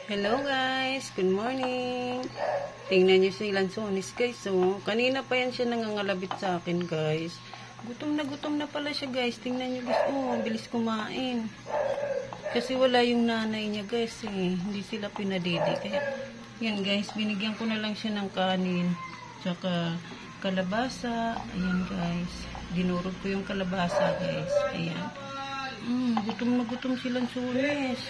Hello guys, good morning. Tingnan nyo si Lanzones guys. So, kanina pa yan siya nangangalabit sa akin guys. Gutom na pala siya guys. Tingnan nyo guys. Oh, bilis kumain. Kasi wala yung nanay niya guys eh. Hindi sila pinadidi. Kaya, yan guys, binigyan ko na lang siya ng kanin. Tsaka kalabasa. Ayan guys. Dinurog ko yung kalabasa guys. Ayan. Gutom si Lanzones.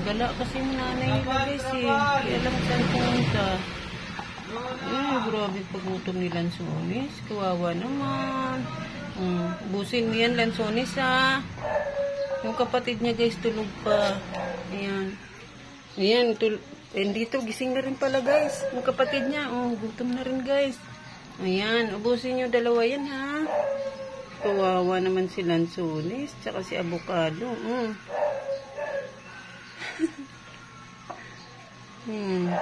Gala kasi yung nanay nila guys eh. Kaya lang saan pumunta. Grabe pagutom ni Lanzones. Kawawa naman. Busin mo yan Lanzones ha. Yung kapatid niya guys tulog pa. Ayan. Ayan. Dito gising na rin pala guys. Yung kapatid niya. Gutom na rin guys. Ayan. Ubusin nyo dalawa yan ha. Kawawa naman si Lanzones. Tsaka si Avocado.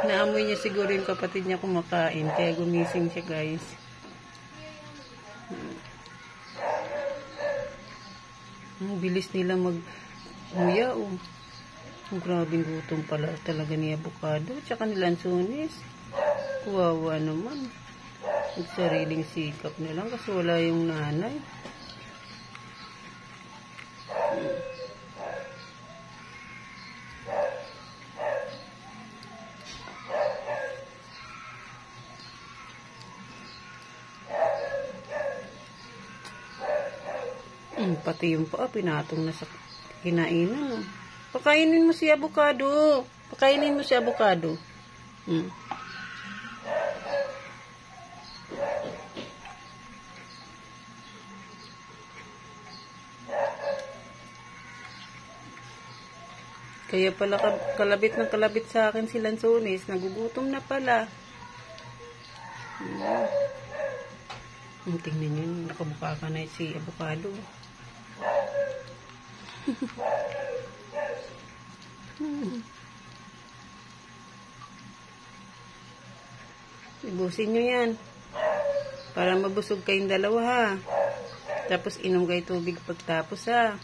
Naamoy niya siguro yung kapatid niya kumakain. Kaya gumising siya guys. Bilis nila mag-muya Grabing gutom pala talaga ni Avocado. Tsaka ni Lanzones. Kawawa naman. Sariling sikap na lang kasi wala yung nanay. Pati yung paa, pinatong na sa kinainan. Pakainin mo si Avocado. Pakainin mo si Avocado. Kaya pala kalabit ng kalabit sa akin si Lanzones. Nagugutom na pala. Tingnan nyo, nakamukha ka na si Avocado. Ibusin nyo yan. Para mabusog kayong dalawa ha. Tapos inom kayo tubig pagtapos ha.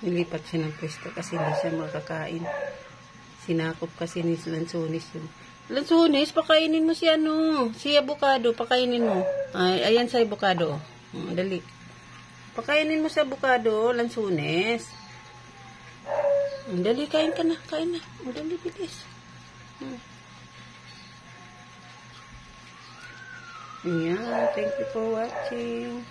Nilipat siya ng pwesto kasi hindi siya makakain. Sinakop kasi ni Lanzones yun. Lanzones, pakainin mo si si Avocado, pakainin mo. Ayan sa Avocado. Dali. Pakainin mo si Avocado, Lanzones. Dali, kain ka na, kain na. Dali, bilis. Ayan, thank you for watching.